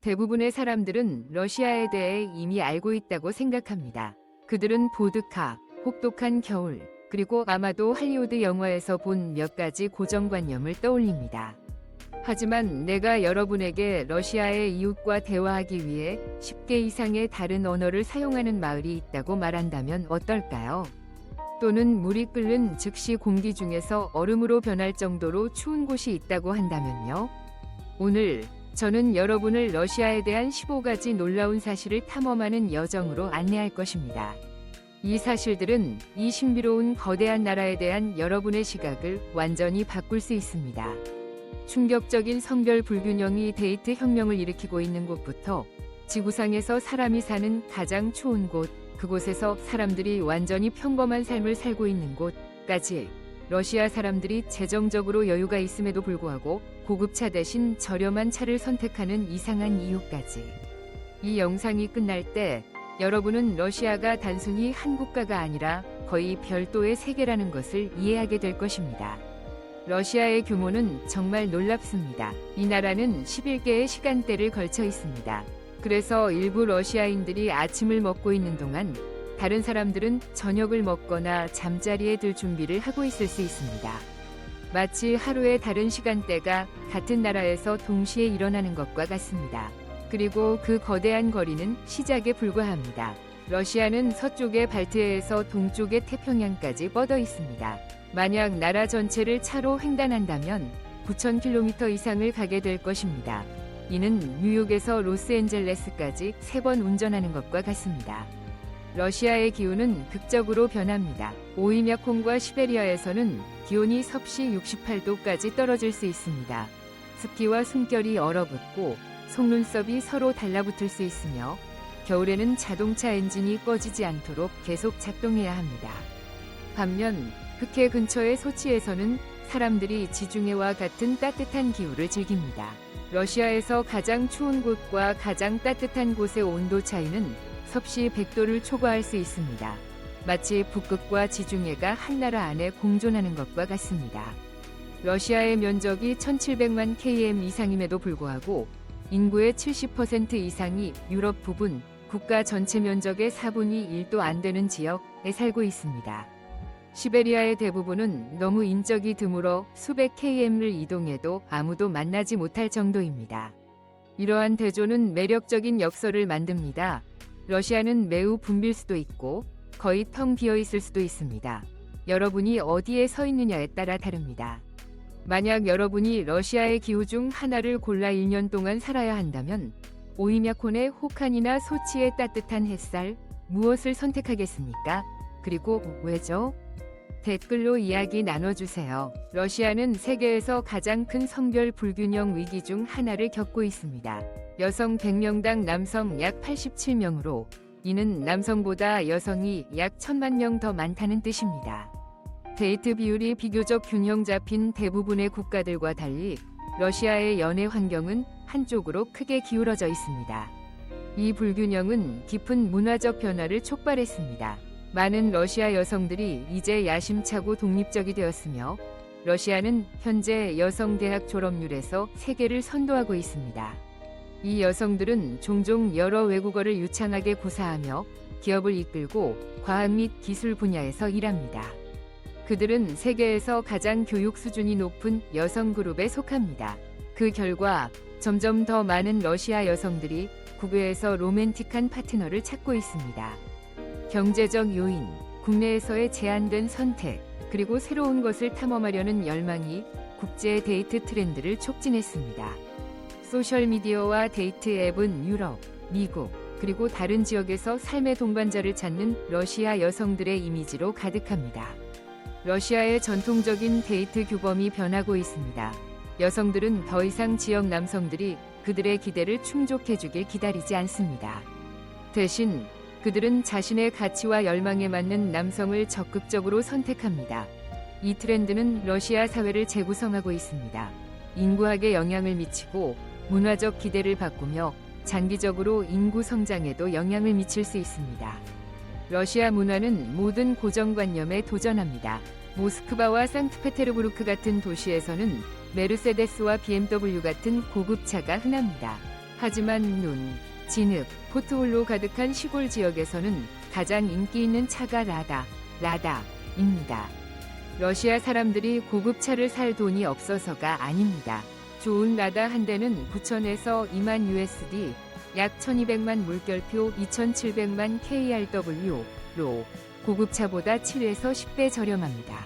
대부분의 사람들은 러시아에 대해 이미 알고 있다고 생각합니다. 그들은 보드카, 혹독한 겨울, 그리고 아마도 할리우드 영화에서 본 몇 가지 고정관념을 떠올립니다. 하지만 내가 여러분에게 러시아의 이웃과 대화하기 위해 10개 이상의 다른 언어를 사용하는 마을이 있다고 말한다면 어떨까요? 또는 물이 끓는 즉시 공기 중에서 얼음으로 변할 정도로 추운 곳이 있다고 한다면요? 오늘 저는 여러분을 러시아에 대한 15가지 놀라운 사실을 탐험하는 여정으로 안내할 것입니다. 이 사실들은 이 신비로운 거대한 나라에 대한 여러분의 시각을 완전히 바꿀 수 있습니다. 충격적인 성별 불균형이 데이트 혁명을 일으키고 있는 곳부터 지구상에서 사람이 사는 가장 추운 곳, 그곳에서 사람들이 완전히 평범한 삶을 살고 있는 곳까지 러시아 사람들이 재정적으로 여유가 있음에도 불구하고 고급차 대신 저렴한 차를 선택하는 이상한 이유까지. 이 영상이 끝날 때 여러분은 러시아가 단순히 한 국가가 아니라 거의 별도의 세계라는 것을 이해하게 될 것입니다. 러시아의 규모는 정말 놀랍습니다. 이 나라는 11개의 시간대를 걸쳐 있습니다. 그래서 일부 러시아인들이 아침을 먹고 있는 동안 다른 사람들은 저녁을 먹거나 잠자리에 들 준비를 하고 있을 수 있습니다. 마치 하루의 다른 시간대가 같은 나라에서 동시에 일어나는 것과 같습니다. 그리고 그 거대한 거리는 시작에 불과합니다. 러시아는 서쪽의 발트해에서 동쪽의 태평양까지 뻗어 있습니다. 만약 나라 전체를 차로 횡단한다면 9,000km 이상을 가게 될 것입니다. 이는 뉴욕에서 로스앤젤레스까지 3번 운전하는 것과 같습니다. 러시아의 기후는 극적으로 변합니다. 오이мя콘과 시베리아에서는 기온이 섭씨 68도까지 떨어질 수 있습니다. 습기와 숨결이 얼어붙고 속눈썹이 서로 달라붙을 수 있으며 겨울에는 자동차 엔진이 꺼지지 않도록 계속 작동해야 합니다. 반면 흑해 근처의 소치에서는 사람들이 지중해와 같은 따뜻한 기후를 즐깁니다. 러시아에서 가장 추운 곳과 가장 따뜻한 곳의 온도 차이는 섭씨 100도를 초과할 수 있습니다. 마치 북극과 지중해가 한 나라 안에 공존하는 것과 같습니다. 러시아의 면적이 1700만 km 이상임에도 불구하고 인구의 70% 이상이 유럽 부분, 국가 전체 면적의 4분의 1도 안 되는 지역에 살고 있습니다. 시베리아의 대부분은 너무 인적이 드물어 수백 km를 이동해도 아무도 만나지 못할 정도입니다. 이러한 대조는 매력적인 역설을 만듭니다. 러시아는 매우 붐빌 수도 있고 거의 텅 비어 있을 수도 있습니다. 여러분이 어디에 서 있느냐에 따라 다릅니다. 만약 여러분이 러시아의 기후 중 하나를 골라 1년 동안 살아야 한다면 오이мя콘의 혹한이나 소치의 따뜻한 햇살, 무엇을 선택하겠습니까? 그리고 왜죠? 댓글로 이야기 나눠주세요. 러시아는 세계에서 가장 큰 성별 불균형 위기 중 하나를 겪고 있습니다. 여성 100명당 남성 약 87명으로 이는 남성보다 여성이 약 1000만 명 더 많다는 뜻입니다. 데이트 비율이 비교적 균형 잡힌 대부분의 국가들과 달리 러시아의 연애 환경은 한쪽으로 크게 기울어져 있습니다. 이 불균형은 깊은 문화적 변화를 촉발했습니다. 많은 러시아 여성들이 이제 야심차고 독립적이 되었으며 러시아는 현재 여성 대학 졸업률에서 세계를 선도하고 있습니다. 이 여성들은 종종 여러 외국어를 유창하게 구사하며 기업을 이끌고 과학 및 기술 분야에서 일합니다. 그들은 세계에서 가장 교육 수준이 높은 여성 그룹에 속합니다. 그 결과 점점 더 많은 러시아 여성들이 국외에서 로맨틱한 파트너를 찾고 있습니다. 경제적 요인, 국내에서의 제한된 선택, 그리고 새로운 것을 탐험하려는 열망이 국제 데이트 트렌드를 촉진했습니다. 소셜미디어와 데이트 앱은 유럽, 미국, 그리고 다른 지역에서 삶의 동반자를 찾는 러시아 여성들의 이미지로 가득합니다. 러시아의 전통적인 데이트 규범이 변하고 있습니다. 여성들은 더 이상 지역 남성들이 그들의 기대를 충족해주길 기다리지 않습니다. 대신 그들은 자신의 가치와 열망에 맞는 남성을 적극적으로 선택합니다. 이 트렌드는 러시아 사회를 재구성하고 있습니다. 인구학에 영향을 미치고 문화적 기대를 바꾸며 장기적으로 인구 성장에도 영향을 미칠 수 있습니다. 러시아 문화는 모든 고정관념에 도전합니다. 모스크바와 상트페테르부르크 같은 도시에서는 메르세데스와 BMW 같은 고급차가 흔합니다. 하지만 눈, 진흙, 포트홀로 가득한 시골 지역에서는 가장 인기 있는 차가 라다입니다. 러시아 사람들이 고급 차를 살 돈이 없어서가 아닙니다. 좋은 라다 한 대는 9,000에서 2만 USD, 약 1,200만 물결표 2,700만 KRW로 고급차보다 7에서 10배 저렴합니다.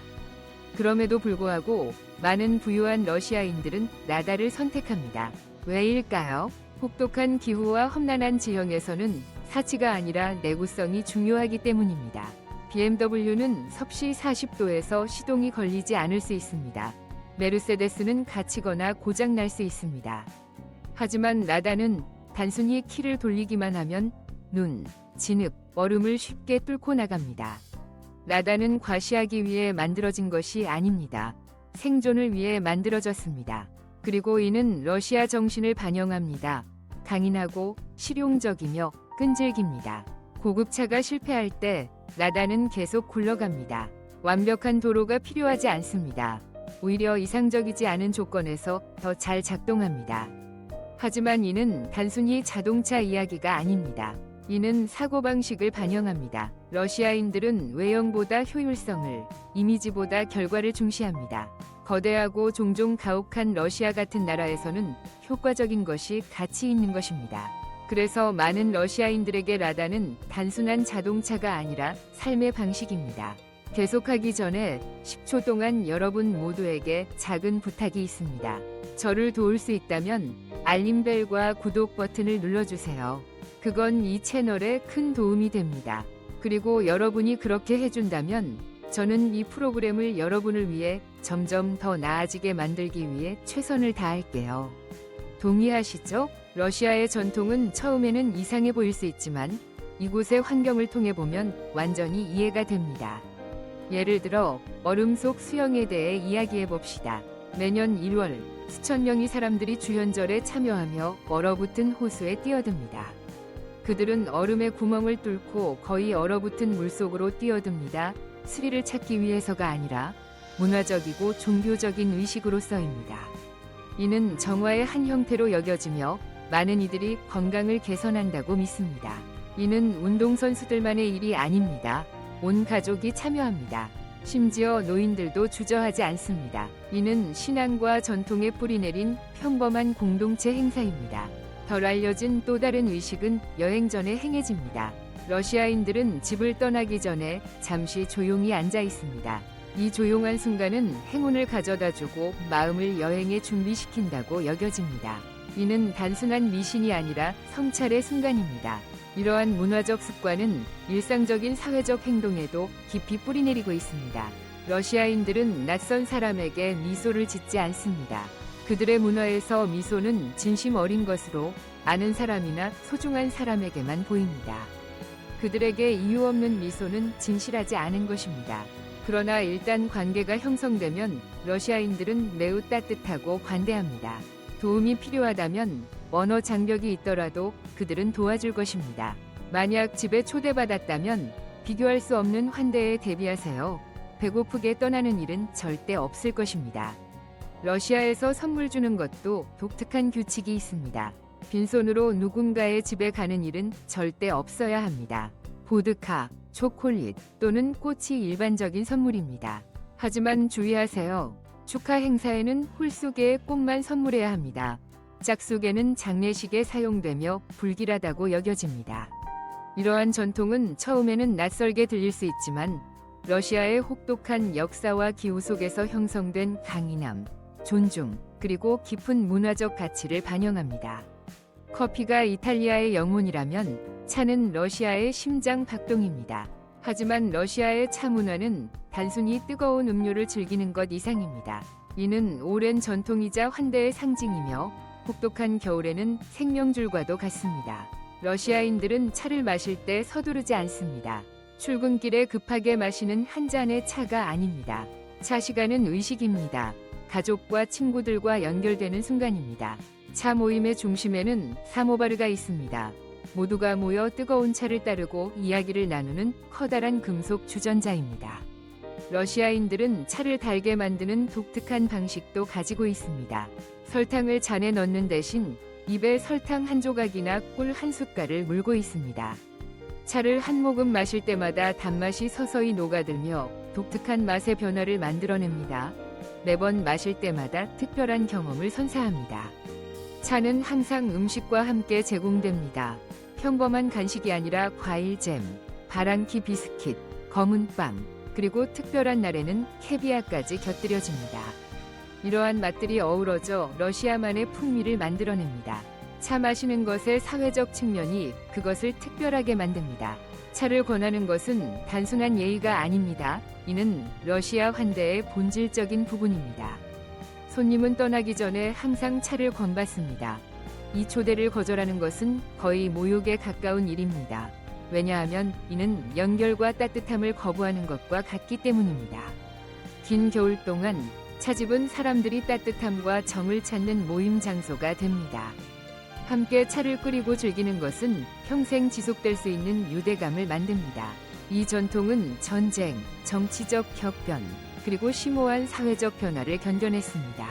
그럼에도 불구하고 많은 부유한 러시아인들은 라다를 선택합니다. 왜일까요? 혹독한 기후와 험난한 지형에서는 사치가 아니라 내구성이 중요하기 때문입니다. BMW는 섭씨 40도에서 시동이 걸리지 않을 수 있습니다. 메르세데스는 갇히거나 고장 날 수 있습니다. 하지만 라다는 단순히 키를 돌리기만 하면 눈, 진흙, 얼음을 쉽게 뚫고 나갑니다. 라다는 과시하기 위해 만들어진 것이 아닙니다. 생존을 위해 만들어졌습니다. 그리고 이는 러시아 정신을 반영합니다. 강인하고 실용적이며 끈질깁니다. 고급차가 실패할 때 라다는 계속 굴러갑니다. 완벽한 도로가 필요하지 않습니다. 오히려 이상적이지 않은 조건에서 더 잘 작동합니다. 하지만 이는 단순히 자동차 이야기가 아닙니다. 이는 사고방식을 반영합니다. 러시아인들은 외형보다 효율성을, 이미지보다 결과를 중시합니다. 거대하고 종종 가혹한 러시아 같은 나라에서는 효과적인 것이 가치 있는 것입니다. 그래서 많은 러시아인들에게 라다는 단순한 자동차가 아니라 삶의 방식입니다. 계속하기 전에 10초 동안 여러분 모두에게 작은 부탁이 있습니다. 저를 도울 수 있다면 알림벨과 구독 버튼을 눌러주세요. 그건 이 채널에 큰 도움이 됩니다. 그리고 여러분이 그렇게 해준다면 저는 이 프로그램을 여러분을 위해 점점 더 나아지게 만들기 위해 최선을 다할게요. 동의하시죠? 러시아의 전통은 처음에는 이상해 보일 수 있지만 이곳의 환경을 통해 보면 완전히 이해가 됩니다. 예를 들어 얼음 속 수영에 대해 이야기해 봅시다. 매년 1월 수천 명의 사람들이 주현절에 참여하며 얼어붙은 호수에 뛰어듭니다. 그들은 얼음의 구멍을 뚫고 거의 얼어붙은 물속으로 뛰어듭니다. 스릴을 찾기 위해서가 아니라 문화적이고 종교적인 의식으로서입니다. 이는 정화의 한 형태로 여겨지며 많은 이들이 건강을 개선한다고 믿습니다. 이는 운동선수들만의 일이 아닙니다. 온 가족이 참여합니다. 심지어 노인들도 주저하지 않습니다. 이는 신앙과 전통에 뿌리내린 평범한 공동체 행사입니다. 덜 알려진 또 다른 의식은 여행 전에 행해집니다. 러시아인들은 집을 떠나기 전에 잠시 조용히 앉아 있습니다. 이 조용한 순간은 행운을 가져다주고 마음을 여행에 준비시킨다고 여겨집니다. 이는 단순한 미신이 아니라 성찰의 순간입니다. 이러한 문화적 습관은 일상적인 사회적 행동에도 깊이 뿌리내리고 있습니다. 러시아인들은 낯선 사람에게 미소를 짓지 않습니다. 그들의 문화에서 미소는 진심 어린 것으로 아는 사람이나 소중한 사람에게만 보입니다. 그들에게 이유 없는 미소는 진실하지 않은 것입니다. 그러나 일단 관계가 형성되면 러시아인들은 매우 따뜻하고 관대합니다. 도움이 필요하다면 언어 장벽이 있더라도 그들은 도와줄 것입니다. 만약 집에 초대받았다면 비교할 수 없는 환대에 대비하세요. 배고프게 떠나는 일은 절대 없을 것입니다. 러시아에서 선물 주는 것도 독특한 규칙이 있습니다. 빈손으로 누군가의 집에 가는 일은 절대 없어야 합니다. 보드카, 초콜릿 또는 꽃이 일반적인 선물입니다. 하지만 주의하세요. 축하 행사에는 홀수개의 꽃만 선물해야 합니다. 짝수개는 장례식에 사용되며 불길하다고 여겨집니다. 이러한 전통은 처음에는 낯설게 들릴 수 있지만 러시아의 혹독한 역사와 기후 속에서 형성된 강인함, 존중, 그리고 깊은 문화적 가치를 반영합니다. 커피가 이탈리아의 영혼이라면 차는 러시아의 심장 박동입니다. 하지만 러시아의 차 문화는 단순히 뜨거운 음료를 즐기는 것 이상입니다. 이는 오랜 전통이자 환대의 상징이며 혹독한 겨울에는 생명줄과도 같습니다. 러시아인들은 차를 마실 때 서두르지 않습니다. 출근길에 급하게 마시는 한 잔의 차가 아닙니다. 차 시간은 의식입니다. 가족과 친구들과 연결되는 순간입니다. 차 모임의 중심에는 사모바르가 있습니다. 모두가 모여 뜨거운 차를 따르고 이야기를 나누는 커다란 금속 주전자입니다. 러시아인들은 차를 달게 만드는 독특한 방식도 가지고 있습니다. 설탕을 잔에 넣는 대신 입에 설탕 한 조각이나 꿀 한 숟갈을 물고 있습니다. 차를 한 모금 마실 때마다 단맛이 서서히 녹아들며 독특한 맛의 변화를 만들어냅니다. 매번 마실 때마다 특별한 경험을 선사합니다. 차는 항상 음식과 함께 제공됩니다. 평범한 간식이 아니라 과일잼, 바랑키 비스킷, 검은 빵, 그리고 특별한 날에는 캐비아까지 곁들여집니다. 이러한 맛들이 어우러져 러시아만의 풍미를 만들어냅니다. 차 마시는 것의 사회적 측면이 그것을 특별하게 만듭니다. 차를 권하는 것은 단순한 예의가 아닙니다. 이는 러시아 환대의 본질적인 부분입니다. 손님은 떠나기 전에 항상 차를 권받습니다. 이 초대를 거절하는 것은 거의 모욕에 가까운 일입니다. 왜냐하면 이는 연결과 따뜻함을 거부하는 것과 같기 때문입니다. 긴 겨울 동안 차집은 사람들이 따뜻함과 정을 찾는 모임 장소가 됩니다. 함께 차를 끓이고 즐기는 것은 평생 지속될 수 있는 유대감을 만듭니다. 이 전통은 전쟁, 정치적 격변, 그리고 심오한 사회적 변화를 견뎌냈습니다.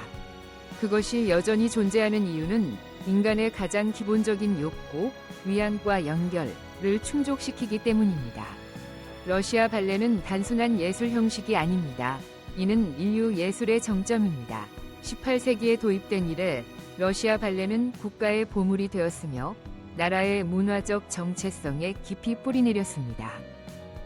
그것이 여전히 존재하는 이유는 인간의 가장 기본적인 욕구, 위안과 연결을 충족시키기 때문입니다. 러시아 발레는 단순한 예술 형식이 아닙니다. 이는 인류 예술의 정점입니다. 18세기에 도입된 이래 러시아 발레는 국가의 보물이 되었으며 나라의 문화적 정체성에 깊이 뿌리내렸습니다.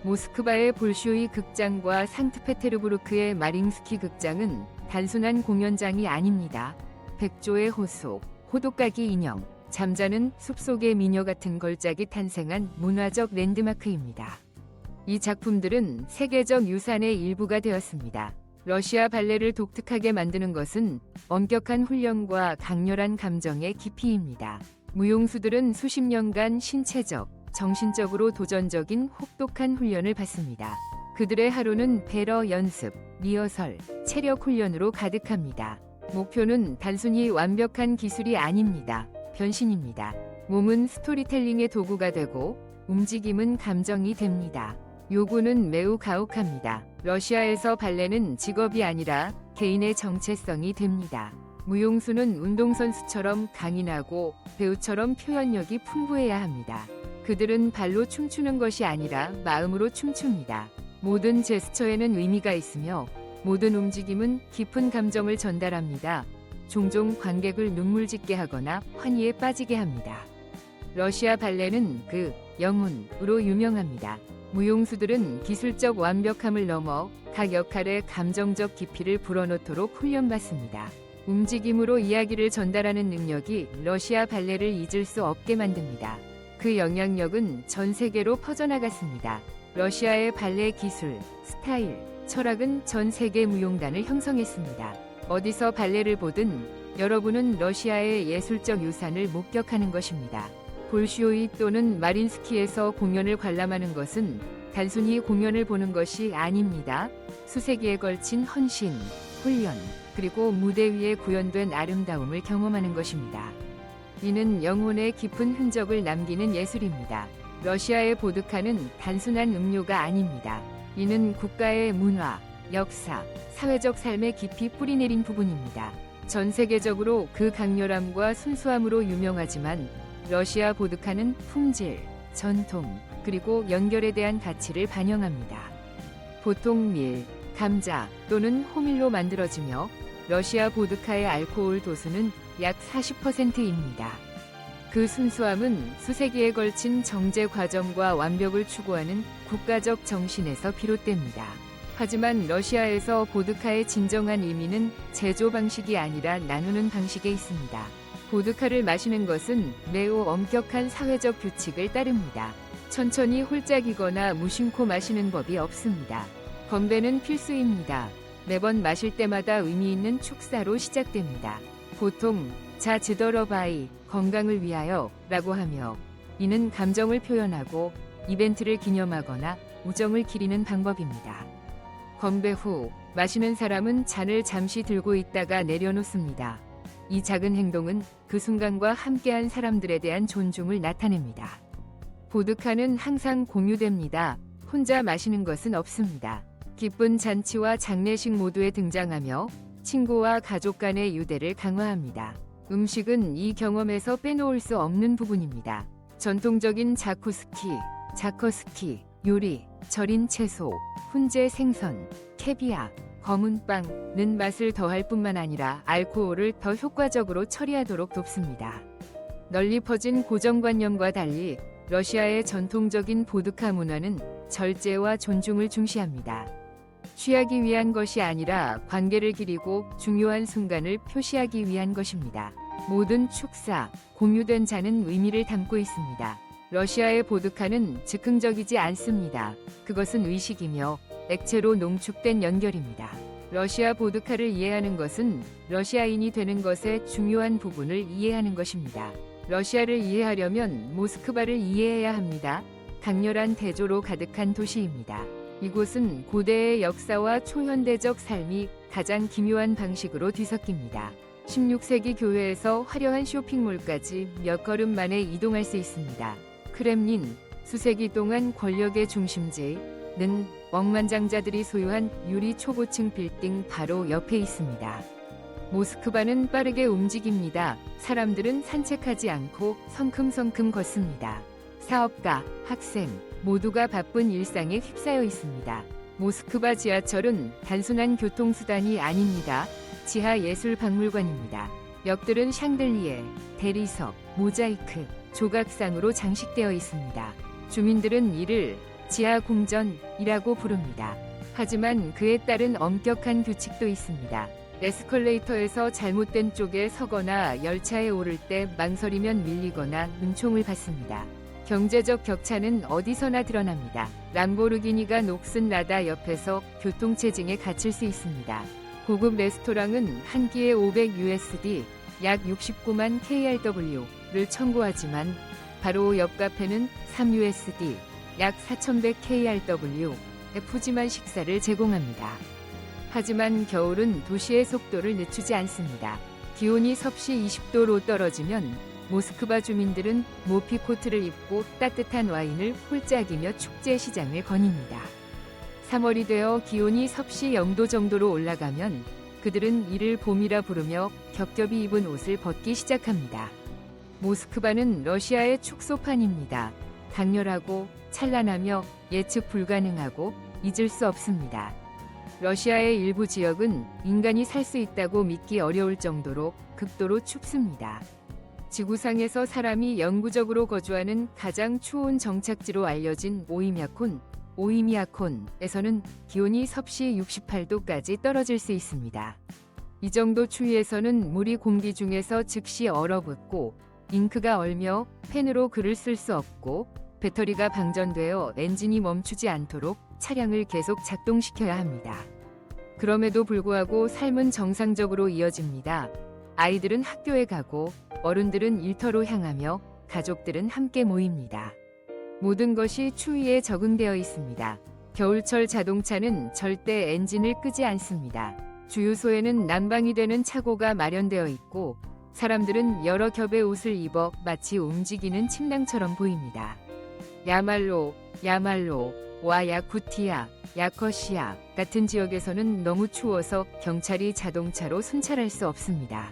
모스크바의 볼쇼이 극장과 상트페테르부르크의 마링스키 극장은 단순한 공연장이 아닙니다. 백조의 호속, 호독가기 인형, 잠자는 숲속의 미녀 같은 걸작이 탄생한 문화적 랜드마크입니다. 이 작품들은 세계적 유산의 일부가 되었습니다. 러시아 발레를 독특하게 만드는 것은 엄격한 훈련과 강렬한 감정의 깊이입니다. 무용수들은 수십 년간 신체적, 정신적으로 도전적인 혹독한 훈련을 받습니다. 그들의 하루는 배러 연습, 리허설, 체력 훈련으로 가득합니다. 목표는 단순히 완벽한 기술이 아닙니다. 변신입니다. 몸은 스토리텔링의 도구가 되고 움직임은 감정이 됩니다. 요구는 매우 가혹합니다. 러시아에서 발레는 직업이 아니라 개인의 정체성이 됩니다. 무용수는 운동선수처럼 강인하고 배우처럼 표현력이 풍부해야 합니다. 그들은 발로 춤추는 것이 아니라 마음으로 춤춥니다. 모든 제스처에는 의미가 있으며 모든 움직임은 깊은 감정을 전달합니다. 종종 관객을 눈물 짓게 하거나 환희에 빠지게 합니다. 러시아 발레는 그 영혼으로 유명합니다. 무용수들은 기술적 완벽함을 넘어 각 역할의 감정적 깊이를 불어넣도록 훈련받습니다. 움직임으로 이야기를 전달하는 능력이 러시아 발레를 잊을 수 없게 만듭니다. 그 영향력은 전 세계로 퍼져나갔습니다. 러시아의 발레 기술, 스타일, 철학은 전 세계 무용단을 형성했습니다. 어디서 발레를 보든 여러분은 러시아의 예술적 유산을 목격하는 것입니다. 볼쇼이 또는 마린스키에서 공연을 관람하는 것은 단순히 공연을 보는 것이 아닙니다. 수세기에 걸친 헌신, 훈련, 그리고 무대 위에 구현된 아름다움을 경험하는 것입니다. 이는 영혼의 깊은 흔적을 남기는 예술입니다. 러시아의 보드카는 단순한 음료가 아닙니다. 이는 국가의 문화, 역사, 사회적 삶에 깊이 뿌리내린 부분입니다. 전 세계적으로 그 강렬함과 순수함으로 유명하지만 러시아 보드카는 품질, 전통, 그리고 연결에 대한 가치를 반영합니다. 보통 밀, 감자 또는 호밀로 만들어지며 러시아 보드카의 알코올 도수는 약 40%입니다. 그 순수함은 수세기에 걸친 정제 과정과 완벽을 추구하는 국가적 정신에서 비롯됩니다. 하지만 러시아에서 보드카의 진정한 의미는 제조 방식이 아니라 나누는 방식에 있습니다. 보드카를 마시는 것은 매우 엄격한 사회적 규칙을 따릅니다. 천천히 홀짝이거나 무심코 마시는 법이 없습니다. 건배는 필수입니다. 매번 마실 때마다 의미 있는 축사로 시작됩니다. 보통 자 즈더러바이 건강을 위하여 라고 하며 이는 감정을 표현하고 이벤트를 기념하거나 우정을 기리는 방법입니다. 건배 후 마시는 사람은 잔을 잠시 들고 있다가 내려놓습니다. 이 작은 행동은 그 순간과 함께한 사람들에 대한 존중을 나타냅니다. 보드카는 항상 공유됩니다. 혼자 마시는 것은 없습니다. 기쁜 잔치와 장례식 모두에 등장하며 친구와 가족 간의 유대를 강화합니다. 음식은 이 경험에서 빼놓을 수 없는 부분입니다. 전통적인 자쿠스키, 자커스키, 요리, 절인 채소, 훈제 생선, 캐비아, 검은 빵는 맛을 더할 뿐만 아니라 알코올을 더 효과적으로 처리하도록 돕습니다. 널리 퍼진 고정관념과 달리 러시아의 전통적인 보드카 문화는 절제와 존중을 중시합니다. 취하기 위한 것이 아니라 관계를 기리고 중요한 순간을 표시하기 위한 것입니다. 모든 축사, 공유된 잔은 의미를 담고 있습니다. 러시아의 보드카는 즉흥적이지 않습니다. 그것은 의식이며 액체로 농축된 연결입니다. 러시아 보드카를 이해하는 것은 러시아인이 되는 것의 중요한 부분을 이해하는 것입니다. 러시아를 이해하려면 모스크바를 이해해야 합니다. 강렬한 대조로 가득한 도시입니다. 이곳은 고대의 역사와 초현대적 삶이 가장 기묘한 방식으로 뒤섞입니다. 16세기 교회에서 화려한 쇼핑몰까지 몇 걸음 만에 이동할 수 있습니다. 크렘린, 수세기 동안 권력의 중심지는 억만장자들이 소유한 유리 초고층 빌딩 바로 옆에 있습니다. 모스크바는 빠르게 움직입니다. 사람들은 산책하지 않고 성큼성큼 걷습니다. 사업가, 학생 모두가 바쁜 일상에 휩싸여 있습니다. 모스크바 지하철은 단순한 교통수단이 아닙니다. 지하 예술 박물관입니다. 역들은 샹들리에, 대리석, 모자이크, 조각상으로 장식되어 있습니다. 주민들은 이를 지하 궁전이라고 부릅니다. 하지만 그에 따른 엄격한 규칙도 있습니다. 에스컬레이터에서 잘못된 쪽에 서거나 열차에 오를 때 망설이면 밀리거나 은총을 받습니다. 경제적 격차는 어디서나 드러납니다. 람보르기니가 녹슨 라다 옆에서 교통체증에 갇힐 수 있습니다. 고급 레스토랑은 한 끼에 500USD, 약 69만 KRW를 청구하지만 바로 옆 카페는 3USD, 약 4,100 KRW의 푸짐한 식사를 제공합니다. 하지만 겨울은 도시의 속도를 늦추지 않습니다. 기온이 섭씨 20도로 떨어지면 모스크바 주민들은 모피 코트를 입고 따뜻한 와인을 홀짝이며 축제 시장을 거닙니다. 3월이 되어 기온이 섭씨 0도 정도로 올라가면 그들은 이를 봄이라 부르며 겹겹이 입은 옷을 벗기 시작합니다. 모스크바는 러시아의 축소판입니다. 강렬하고 찬란하며 예측 불가능하고 잊을 수 없습니다. 러시아의 일부 지역은 인간이 살 수 있다고 믿기 어려울 정도로 극도로 춥습니다. 지구상에서 사람이 영구적으로 거주하는 가장 추운 정착지로 알려진 오이미아콘에서는 기온이 섭씨 68도까지 떨어질 수 있습니다. 이 정도 추위에서는 물이 공기 중에서 즉시 얼어붙고 잉크가 얼며 펜으로 글을 쓸 수 없고 배터리가 방전되어 엔진이 멈추지 않도록 차량을 계속 작동시켜야 합니다. 그럼에도 불구하고 삶은 정상적으로 이어집니다. 아이들은 학교에 가고 어른들은 일터로 향하며 가족들은 함께 모입니다. 모든 것이 추위에 적응되어 있습니다. 겨울철 자동차는 절대 엔진을 끄지 않습니다. 주유소에는 난방이 되는 차고가 마련되어 있고 사람들은 여러 겹의 옷을 입어 마치 움직이는 침낭처럼 보입니다. 야말로, 와 야쿠티아, 야커시아 같은 지역에서는 너무 추워서 경찰이 자동차로 순찰할 수 없습니다.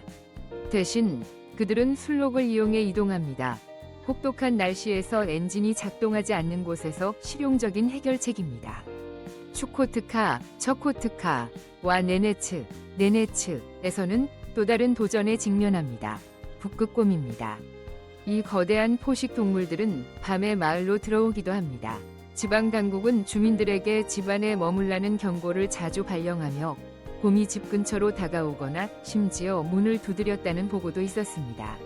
대신 그들은 술록을 이용해 이동합니다. 혹독한 날씨에서 엔진이 작동하지 않는 곳에서 실용적인 해결책입니다. 추코트카, 처코트카, 와 네네츠에서는 또 다른 도전에 직면합니다. 북극곰입니다. 이 거대한 포식 동물들은 밤에 마을로 들어오기도 합니다. 지방 당국은 주민들에게 집안에 머물라는 경고를 자주 발령하며 곰이 집 근처로 다가오거나 심지어 문을 두드렸다는 보고도 있었습니다.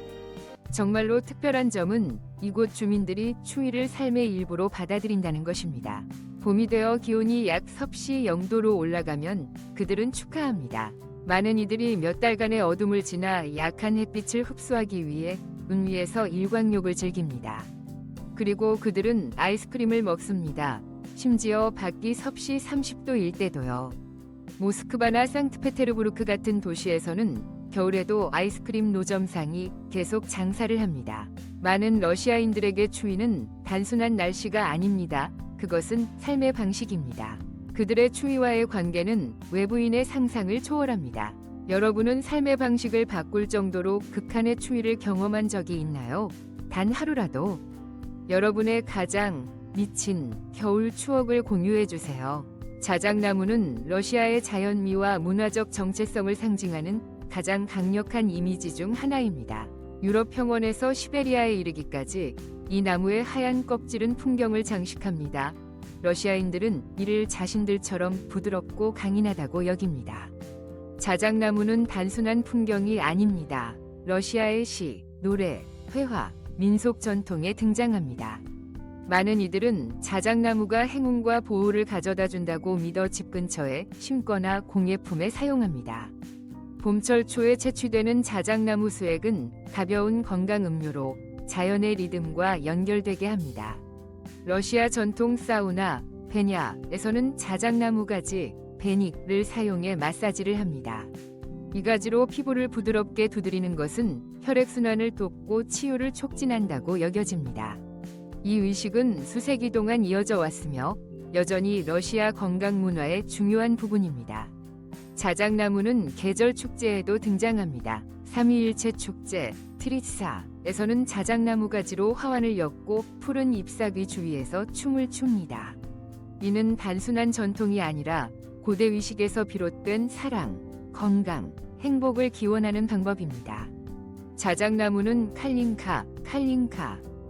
정말로 특별한 점은 이곳 주민들이 추위를 삶의 일부로 받아들인다는 것입니다. 봄이 되어 기온이 약 섭씨 0도로 올라가면 그들은 축하합니다. 많은 이들이 몇 달간의 어둠을 지나 약한 햇빛을 흡수하기 위해 문 위에서 일광욕을 즐깁니다. 그리고 그들은 아이스크림을 먹습니다. 심지어 밖이 섭씨 30도일 때도요. 모스크바나 상트페테르부르크 같은 도시에서는 겨울에도 아이스크림 노점상이 계속 장사를 합니다. 많은 러시아인들에게 추위는 단순한 날씨가 아닙니다. 그것은 삶의 방식입니다. 그들의 추위와의 관계는 외부인의 상상을 초월합니다. 여러분은 삶의 방식을 바꿀 정도로 극한의 추위를 경험한 적이 있나요? 단 하루라도. 여러분의 가장 미친 겨울 추억을 공유해 주세요. 자작나무는 러시아의 자연미와 문화적 정체성을 상징하는 가장 강력한 이미지 중 하나입니다. 유럽 평원에서 시베리아에 이르기까지 이 나무의 하얀 껍질은 풍경을 장식합니다. 러시아인들은 이를 자신들처럼 부드럽고 강인하다고 여깁니다. 자작나무는 단순한 풍경이 아닙니다. 러시아의 시, 노래, 회화, 민속 전통에 등장합니다. 많은 이들은 자작나무가 행운과 보호를 가져다 준다고 믿어 집 근처에 심거나 공예품에 사용합니다. 봄철 초에 채취되는 자작나무 수액은 가벼운 건강 음료로 자연의 리듬과 연결되게 합니다. 러시아 전통 사우나, 베냐에서는 자작나무 가지, 베닉을 사용해 마사지를 합니다. 이 가지로 피부를 부드럽게 두드리는 것은 혈액순환을 돕고 치유를 촉진한다고 여겨집니다. 이 의식은 수세기 동안 이어져 왔으며 여전히 러시아 건강 문화의 중요한 부분입니다. 자작나무는 계절 축제에도 등장합니다. 삼위일체 축제, 트리사에서는 자작나무 가지로 화환을 엮고 푸른 잎사귀 주위에서 춤을 춥니다. 이는 단순한 전통이 아니라 고대 의식에서 비롯된 사랑, 건강, 행복을 기원하는 방법입니다. 자작나무는 칼린카,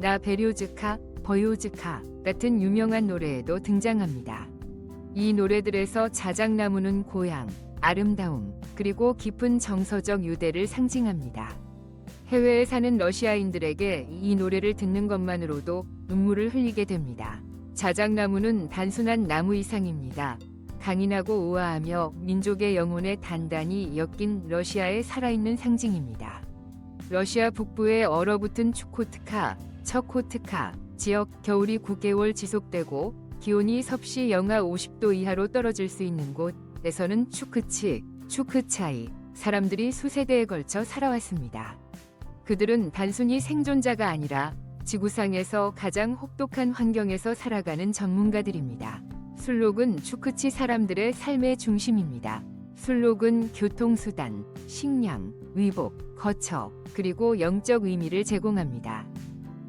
나 베료즈카, 버요즈카 같은 유명한 노래에도 등장합니다. 이 노래들에서 자작나무는 고향, 아름다움, 그리고 깊은 정서적 유대를 상징합니다. 해외에 사는 러시아인들에게 이 노래를 듣는 것만으로도 눈물을 흘리게 됩니다. 자작나무는 단순한 나무 이상입니다. 강인하고 우아하며 민족의 영혼에 단단히 엮인 러시아의 살아있는 상징입니다. 러시아 북부의 얼어붙은 처코트카 지역 겨울이 9개월 지속되고 기온이 섭씨 영하 50도 이하로 떨어질 수 있는 곳에서는 추크차이 사람들이 수세대에 걸쳐 살아왔습니다. 그들은 단순히 생존자가 아니라 지구상에서 가장 혹독한 환경에서 살아가는 전문가들입니다. 술록은 추크치 사람들의 삶의 중심입니다. 술록은 교통수단, 식량, 의복, 거처, 그리고 영적 의미를 제공합니다.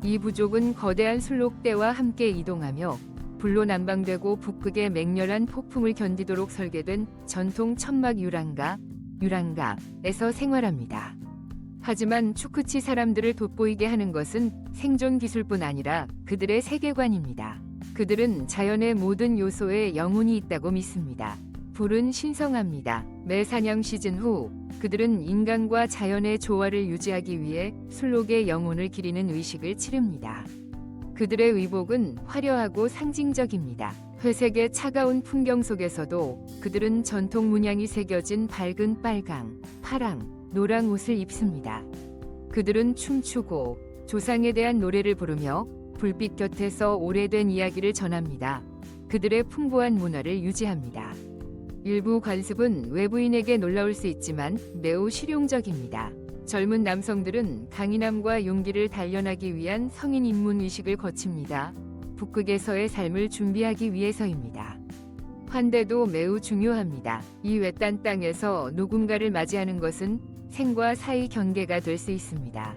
이 부족은 거대한 술록대와 함께 이동하며 불로 난방되고 북극의 맹렬한 폭풍을 견디도록 설계된 전통 천막 유랑가에서 생활합니다. 하지만 추크치 사람들을 돋보이게 하는 것은 생존 기술뿐 아니라 그들의 세계관입니다. 그들은 자연의 모든 요소에 영혼이 있다고 믿습니다. 불은 신성합니다. 매 사냥 시즌 후 그들은 인간과 자연의 조화를 유지하기 위해 술록의 영혼을 기리는 의식을 치릅니다. 그들의 의복은 화려하고 상징적입니다. 회색의 차가운 풍경 속에서도 그들은 전통 문양이 새겨진 밝은 빨강, 파랑, 노랑 옷을 입습니다. 그들은 춤추고 조상에 대한 노래를 부르며 불빛 곁에서 오래된 이야기를 전합니다. 그들의 풍부한 문화를 유지합니다. 일부 관습은 외부인에게 놀라울 수 있지만 매우 실용적입니다. 젊은 남성들은 강인함과 용기를 단련하기 위한 성인 입문 의식을 거칩니다. 북극에서의 삶을 준비하기 위해서입니다. 환대도 매우 중요합니다. 이 외딴 땅에서 누군가를 맞이하는 것은 생과 사의 경계가 될 수 있습니다.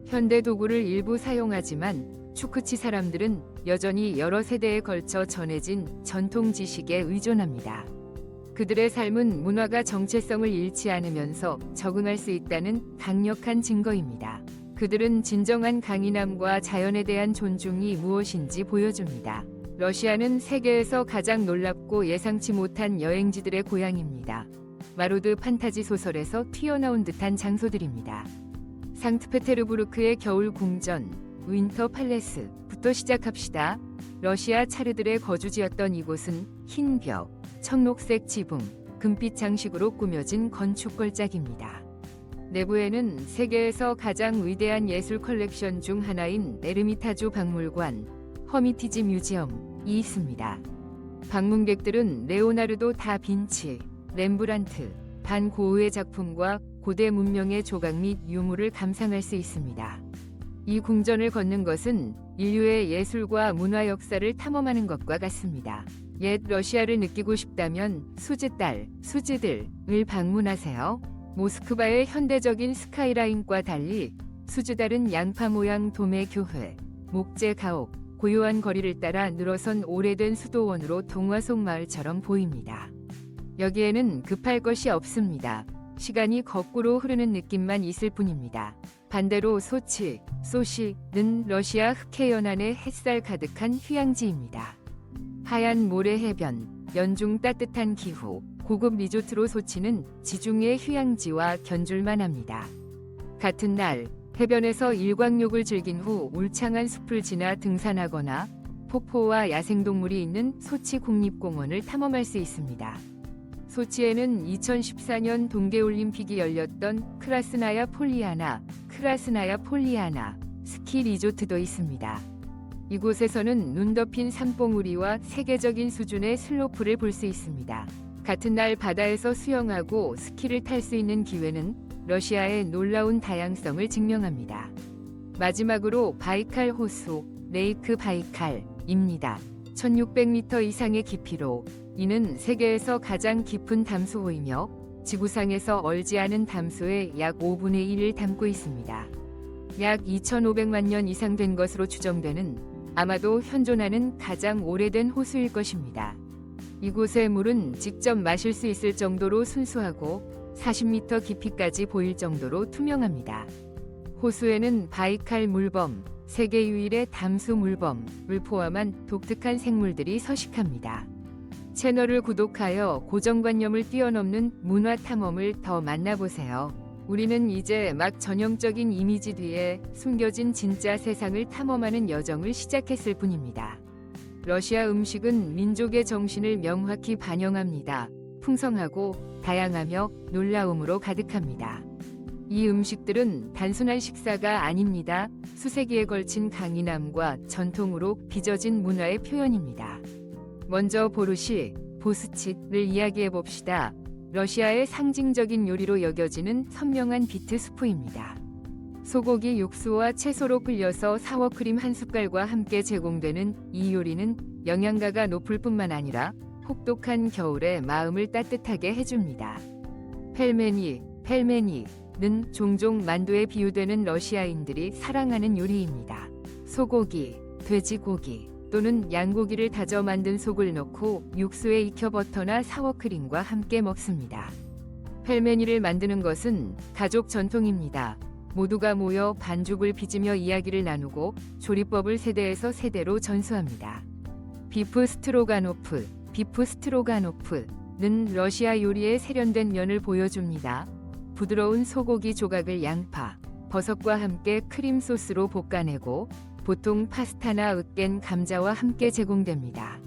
현대 도구를 일부 사용하지만 추크치 사람들은 여전히 여러 세대에 걸쳐 전해진 전통 지식에 의존합니다. 그들의 삶은 문화가 정체성을 잃지 않으면서 적응할 수 있다는 강력한 증거입니다. 그들은 진정한 강인함과 자연에 대한 존중이 무엇인지 보여줍니다. 러시아는 세계에서 가장 놀랍고 예상치 못한 여행지들의 고향입니다. 마로드 판타지 소설에서 튀어나온 듯한 장소들입니다. 상트페테르부르크의 겨울 궁전, 윈터 팔레스부터 시작합시다. 러시아 차르들의 거주지였던 이곳은 흰 벽, 청록색 지붕, 금빛 장식으로 꾸며진 건축 걸작입니다. 내부에는 세계에서 가장 위대한 예술 컬렉션 중 하나인 에르미타주 박물관, 허미티지 뮤지엄이 있습니다. 방문객들은 레오나르도 다빈치, 렘브란트, 반 고흐의 작품과 고대 문명의 조각 및 유물을 감상할 수 있습니다. 이 궁전을 걷는 것은 인류의 예술과 문화 역사를 탐험하는 것과 같습니다. 옛 러시아를 느끼고 싶다면 수지들을 방문하세요. 모스크바의 현대적인 스카이라인과 달리 수주다른 양파 모양 도매 교회, 목재 가옥, 고요한 거리를 따라 늘어선 오래된 수도원으로 동화 속 마을처럼 보입니다. 여기에는 급할 것이 없습니다. 시간이 거꾸로 흐르는 느낌만 있을 뿐입니다. 반대로 소치는 러시아 흑해 연안의 햇살 가득한 휴양지입니다. 하얀 모래 해변, 연중 따뜻한 기후, 고급 리조트로 소치는 지중해 휴양지와 견줄만 합니다. 같은 날 해변에서 일광욕을 즐긴 후 울창한 숲을 지나 등산하거나 폭포와 야생동물이 있는 소치 국립공원을 탐험할 수 있습니다. 소치에는 2014년 동계올림픽이 열렸던 크라스나야 폴리아나 스키 리조트도 있습니다. 이곳에서는 눈 덮인 산봉우리와 세계적인 수준의 슬로프를 볼 수 있습니다. 같은 날 바다에서 수영하고 스키를 탈 수 있는 기회는 러시아의 놀라운 다양성을 증명합니다. 마지막으로 바이칼 호수, 레이크 바이칼입니다. 1600m 이상의 깊이로 이는 세계에서 가장 깊은 담수호이며 지구상에서 얼지 않은 담수의 약 5분의 1을 담고 있습니다. 약 2500만 년 이상 된 것으로 추정되는 아마도 현존하는 가장 오래된 호수일 것입니다. 이곳의 물은 직접 마실 수 있을 정도로 순수하고 40m 깊이까지 보일 정도로 투명합니다. 호수에는 바이칼 물범, 세계 유일의 담수 물범을 포함한 독특한 생물들이 서식합니다. 채널을 구독하여 고정관념을 뛰어넘는 문화 탐험을 더 만나보세요. 우리는 이제 막 전형적인 이미지 뒤에 숨겨진 진짜 세상을 탐험하는 여정을 시작했을 뿐입니다. 러시아 음식은 민족의 정신을 명확히 반영합니다. 풍성하고 다양하며 놀라움으로 가득합니다. 이 음식들은 단순한 식사가 아닙니다. 수세기에 걸친 강인함과 전통으로 빚어진 문화의 표현입니다. 먼저 보스치를 이야기해 봅시다. 러시아의 상징적인 요리로 여겨지는 선명한 비트 수프입니다. 소고기 육수와 채소로 끓여서 사워크림 한 숟갈과 함께 제공되는 이 요리는 영양가가 높을 뿐만 아니라 혹독한 겨울에 마음을 따뜻하게 해줍니다. 펠메니는 종종 만두에 비유되는 러시아인들이 사랑하는 요리입니다. 소고기, 돼지고기 또는 양고기를 다져 만든 속을 넣고 육수에 익혀 버터나 사워크림과 함께 먹습니다. 펠메니를 만드는 것은 가족 전통입니다. 모두가 모여 반죽을 빚으며 이야기를 나누고 조리법을 세대에서 세대로 전수합니다. 비프 스트로가노프는 러시아 요리의 세련된 면을 보여줍니다. 부드러운 소고기 조각을 양파, 버섯과 함께 크림 소스로 볶아내고 보통 파스타나 으깬 감자와 함께 제공됩니다.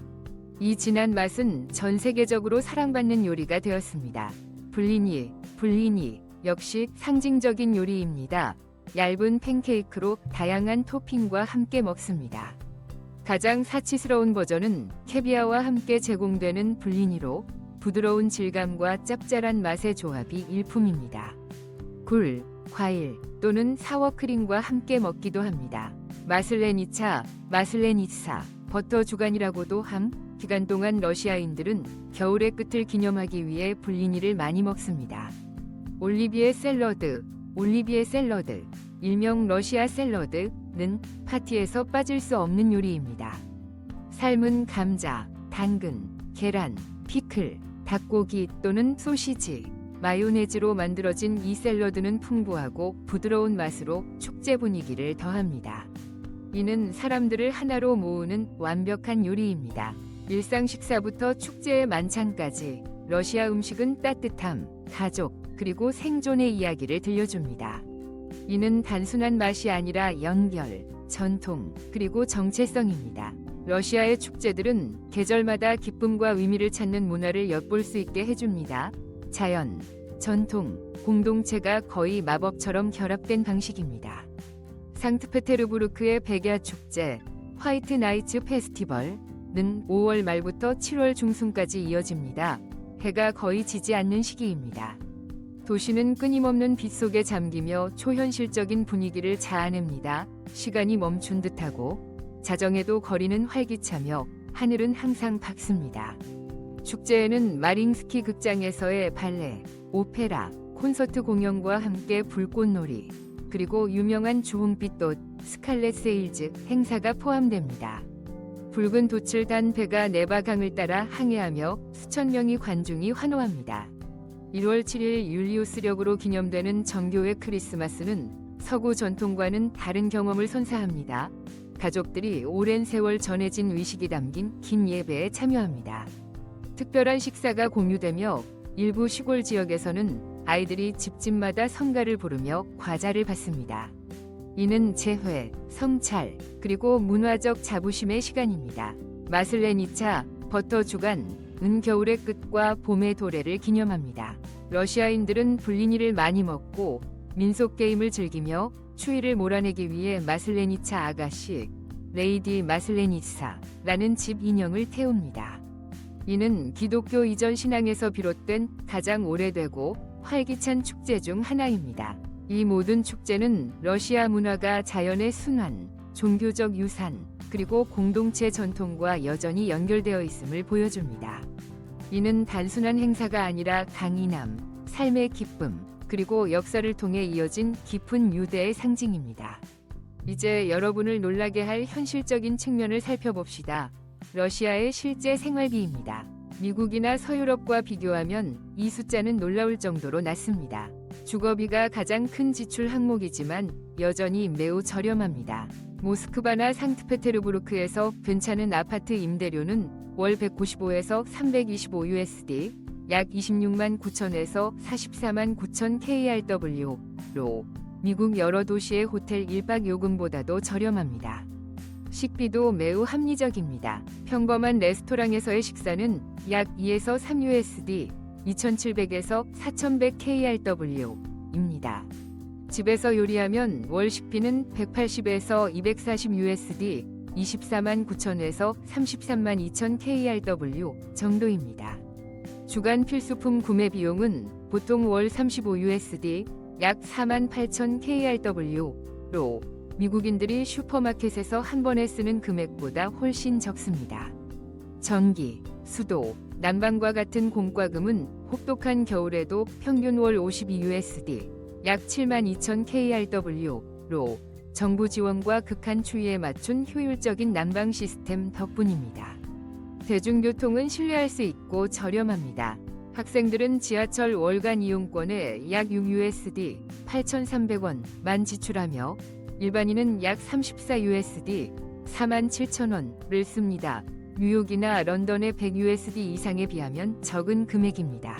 이 진한 맛은 전 세계적으로 사랑받는 요리가 되었습니다. 블리니 역시 상징적인 요리입니다. 얇은 팬케이크로 다양한 토핑과 함께 먹습니다. 가장 사치스러운 버전은 캐비아와 함께 제공되는 블리니로 부드러운 질감과 짭짤한 맛의 조합이 일품입니다. 굴, 과일 또는 사워크림과 함께 먹기도 합니다. 마슬레니차, 버터 주간이라고도 함. 기간 동안 러시아인들은 겨울의 끝을 기념하기 위해 블리니를 많이 먹습니다. 올리비에 샐러드, 일명 러시아 샐러드는 파티에서 빠질 수 없는 요리입니다. 삶은 감자, 당근, 계란, 피클, 닭고기 또는 소시지, 마요네즈로 만들어진 이 샐러드는 풍부하고 부드러운 맛으로 축제 분위기를 더합니다. 이는 사람들을 하나로 모으는 완벽한 요리입니다. 일상 식사부터 축제의 만찬까지 러시아 음식은 따뜻함, 가족, 그리고 생존의 이야기를 들려줍니다. 이는 단순한 맛이 아니라 연결, 전통, 그리고 정체성입니다. 러시아의 축제들은 계절마다 기쁨과 의미를 찾는 문화를 엿볼 수 있게 해줍니다. 자연, 전통, 공동체가 거의 마법처럼 결합된 방식입니다. 상트페테르부르크의 백야 축제, 화이트 나이츠 페스티벌은 5월 말부터 7월 중순까지 이어집니다. 해가 거의 지지 않는 시기입니다. 도시는 끊임없는 빛 속에 잠기며 초현실적인 분위기를 자아냅니다. 시간이 멈춘 듯하고 자정에도 거리는 활기차며 하늘은 항상 밝습니다. 축제에는 마링스키 극장에서의 발레, 오페라, 콘서트 공연과 함께 불꽃놀이, 그리고 유명한 주홍빛 돛, 스칼렛 세일즈 행사가 포함됩니다. 붉은 돛을 단 배가 네바강을 따라 항해하며 수천 명의 관중이 환호합니다. 1월 7일 율리우스력으로 기념되는 정교의 크리스마스는 서구 전통과는 다른 경험을 선사합니다. 가족들이 오랜 세월 전해진 의식이 담긴 긴 예배에 참여합니다. 특별한 식사가 공유되며 일부 시골 지역에서는 아이들이 집집마다 성가를 부르며 과자를 받습니다. 이는 재회, 성찰, 그리고 문화적 자부심의 시간입니다. 마슬레니차, 버터 주간, 은겨울의 끝과 봄의 도래를 기념합니다. 러시아인들은 블리니를 많이 먹고 민속 게임을 즐기며 추위를 몰아내기 위해 마슬레니차 아가씨, 레이디 마슬레니사라는 집 인형을 태웁니다. 이는 기독교 이전 신앙에서 비롯된 가장 오래되고 활기찬 축제 중 하나입니다. 이 모든 축제는 러시아 문화가 자연의 순환, 종교적 유산, 그리고 공동체 전통과 여전히 연결되어 있음을 보여줍니다. 이는 단순한 행사가 아니라 강인함, 삶의 기쁨, 그리고 역사를 통해 이어진 깊은 유대의 상징입니다. 이제 여러분을 놀라게 할 현실적인 측면을 살펴봅시다. 러시아의 실제 생활비입니다. 미국이나 서유럽과 비교하면 이 숫자는 놀라울 정도로 낮습니다. 주거비가 가장 큰 지출 항목이지만 여전히 매우 저렴합니다. 모스크바나 상트페테르부르크에서 괜찮은 아파트 임대료는 월 195에서 325USD, 약 26만 9천에서 44만 9천 KRW로 미국 여러 도시의 호텔 1박 요금보다도 저렴합니다. 식비도 매우 합리적입니다. 평범한 레스토랑에서의 식사는 약 2에서 3USD, 2,700에서 4,100 KRW입니다. 집에서 요리하면 월 식비는 180에서 240USD, 24만 9천에서 33만 2천 KRW 정도입니다. 주간 필수품 구매 비용은 보통 월 35USD, 약 4만 8천 KRW로 미국인들이 슈퍼마켓에서 한 번에 쓰는 금액보다 훨씬 적습니다. 전기, 수도, 난방과 같은 공과금은 혹독한 겨울에도 평균 월 52USD, 약 7만 2천 KRW로 정부 지원과 극한 추위에 맞춘 효율적인 난방 시스템 덕분입니다. 대중교통은 신뢰할 수 있고 저렴합니다. 학생들은 지하철 월간 이용권에 약 6USD, 8,300원만 지출하며 일반인은 약 34USD, 47,000원을 씁니다. 뉴욕이나 런던의 100USD 이상에 비하면 적은 금액입니다.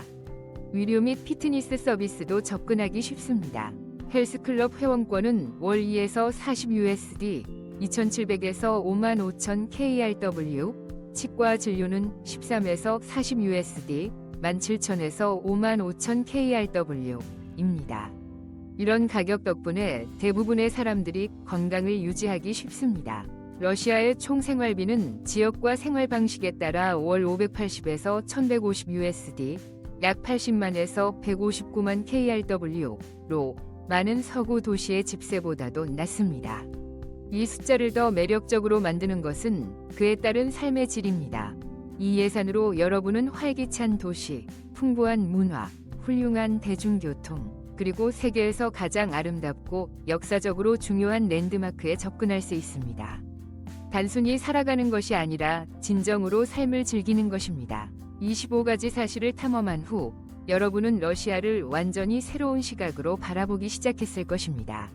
의료 및 피트니스 서비스도 접근하기 쉽습니다. 헬스클럽 회원권은 월 2에서 40USD, 2,700에서 5만 5천 KRW, 치과 진료는 13에서 40USD, 17,000에서 5만 5천 KRW입니다. 이런 가격 덕분에 대부분의 사람들이 건강을 유지하기 쉽습니다. 러시아의 총 생활비는 지역과 생활 방식에 따라 월 580에서 1,150USD, 약 80만에서 159만 KRW로 많은 서구 도시의 집세보다도 낮습니다. 이 숫자를 더 매력적으로 만드는 것은 그에 따른 삶의 질입니다. 이 예산으로 여러분은 활기찬 도시, 풍부한 문화, 훌륭한 대중교통, 그리고 세계에서 가장 아름답고 역사적으로 중요한 랜드마크에 접근할 수 있습니다. 단순히 살아가는 것이 아니라 진정으로 삶을 즐기는 것입니다. 25가지 사실을 탐험한 후 여러분은 러시아를 완전히 새로운 시각으로 바라보기 시작했을 것입니다.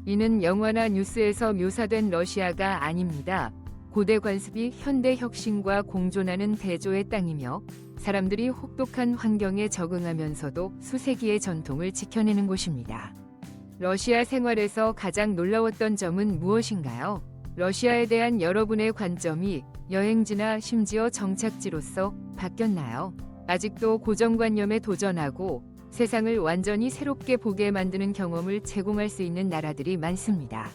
이는 영화나 뉴스에서 묘사된 러시아가 아닙니다. 고대 관습이 현대 혁신과 공존하는 대조의 땅이며 사람들이 혹독한 환경에 적응하면서도 수세기의 전통을 지켜내는 곳입니다. 러시아 생활에서 가장 놀라웠던 점은 무엇인가요? 러시아에 대한 여러분의 관점이 여행지나 심지어 정착지로서 바뀌었나요? 아직도 고정관념에 도전하고 세상을 완전히 새롭게 보게 만드는 경험을 제공할 수 있는 나라들이 많습니다.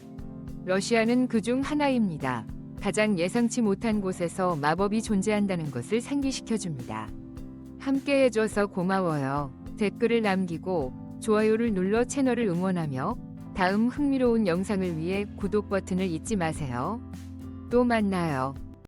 러시아는 그중 하나입니다. 가장 예상치 못한 곳에서 마법이 존재한다는 것을 상기시켜줍니다. 함께 해줘서 고마워요. 댓글을 남기고 좋아요를 눌러 채널을 응원하며 다음 흥미로운 영상을 위해 구독 버튼을 잊지 마세요. 또 만나요.